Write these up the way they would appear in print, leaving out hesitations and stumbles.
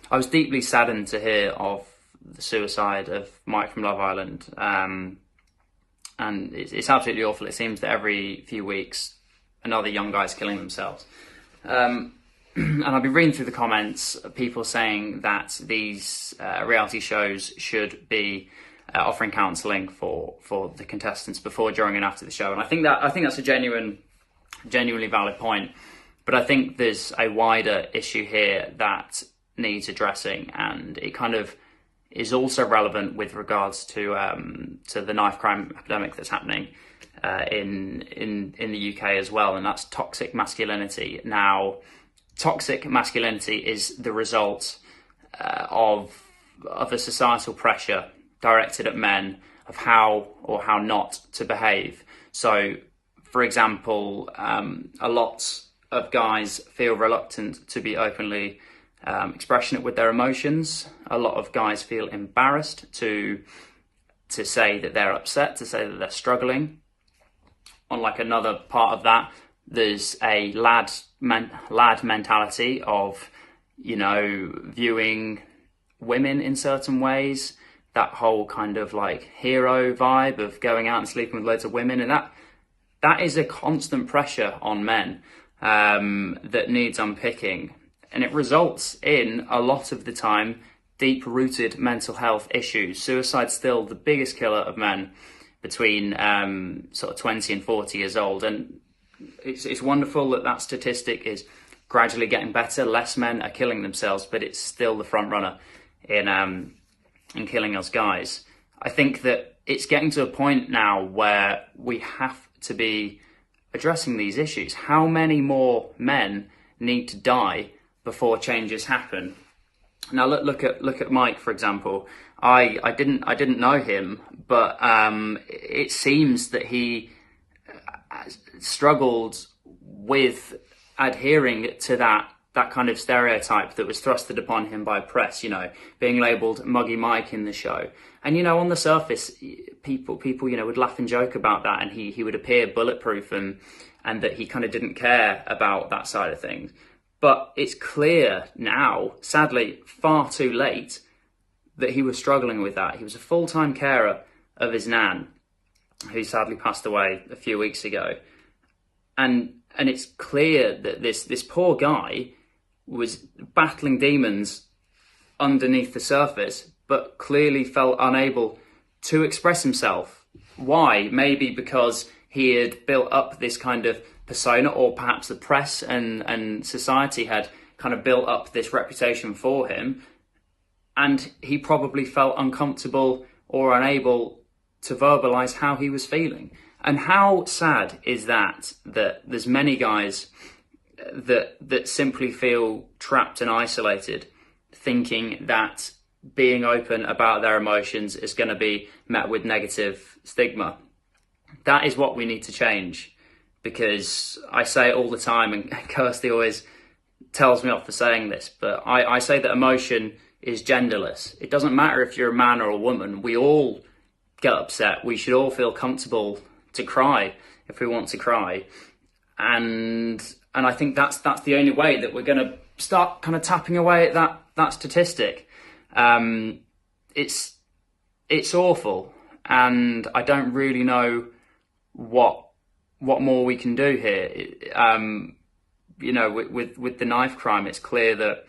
I was deeply saddened to hear of the suicide of Mike from Love Island. And it's absolutely awful. It seems that every few weeks, another young guy's killing themselves. And I've been reading through the comments, people saying that these reality shows should be offering counselling for the contestants before, during, and after the show. And I think that's a genuinely valid point. But I think there's a wider issue here that needs addressing, and it kind of is also relevant with regards to the knife crime epidemic that's happening in the UK as well, and that's toxic masculinity. Now, toxic masculinity is the result of a societal pressure directed at men of how or how not to behave. So, for example, a lot of guys feel reluctant to be openly expressionate with their emotions. A lot of guys feel embarrassed to say that they're upset, to say that they're struggling. On like another part of that, there's a lad mentality of, you know, viewing women in certain ways. That whole kind of like hero vibe of going out and sleeping with loads of women, and that is a constant pressure on men that needs unpicking, and it results in a lot of the time deep-rooted mental health issues. Suicide's still the biggest killer of men between sort of 20 and 40 years old, and it's wonderful that statistic is gradually getting better. Less men are killing themselves, but it's still the front runner in killing us guys. I think that it's getting to a point now where we have to be addressing these issues. How many more men need to die before changes happen? Now look at Mike, for example. I didn't know him, but it seems that he struggled with adhering to that kind of stereotype that was thrusted upon him by press, you know, being labelled Muggy Mike in the show. And, you know, on the surface, people, you know, would laugh and joke about that, and he would appear bulletproof and that he kind of didn't care about that side of things. But it's clear now, sadly, far too late, that he was struggling with that. He was a full-time carer of his nan, who sadly passed away a few weeks ago. And it's clear that this poor guy was battling demons underneath the surface, but clearly felt unable to express himself. Why? Maybe because he had built up this kind of persona, or perhaps the press and society had kind of built up this reputation for him, and he probably felt uncomfortable or unable to verbalise how he was feeling. And how sad is that there's many guys that simply feel trapped and isolated, thinking that being open about their emotions is going to be met with negative stigma. That is what we need to change, because I say it all the time, and Kirsty always tells me off for saying this, but I say that emotion is genderless. It doesn't matter if you're a man or a woman. We all get upset. We should all feel comfortable to cry if we want to cry. And I think that's the only way that we're going to start kind of tapping away at that statistic. It's awful, and I don't really know what more we can do here. You know, with the knife crime, it's clear that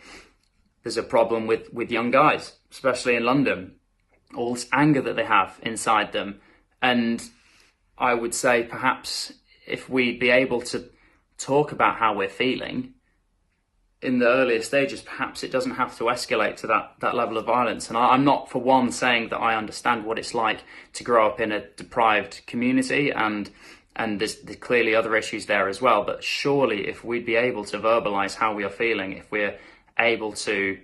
there's a problem with young guys, especially in London. All this anger that they have inside them, and I would say perhaps if we'd be able to talk about how we're feeling in the earlier stages, perhaps it doesn't have to escalate to that level of violence. And I'm not for one saying that I understand what it's like to grow up in a deprived community, and there's clearly other issues there as well. But surely if we'd be able to verbalise how we are feeling, if we're able to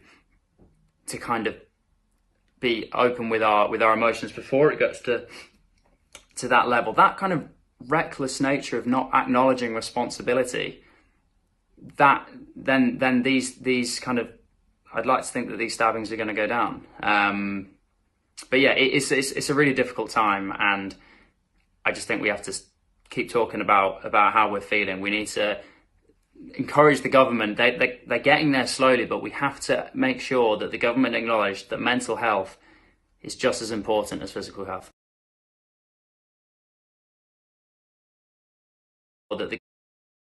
kind of be open with our emotions before it gets to that level, that kind of reckless nature of not acknowledging responsibility, that then these kind of, I'd like to think that these stabbings are going to go down. But yeah, it's a really difficult time, and I just think we have to keep talking about how we're feeling. We need to encourage the government. They're getting there slowly, but we have to make sure that the government acknowledge that mental health is just as important as physical health. Or that the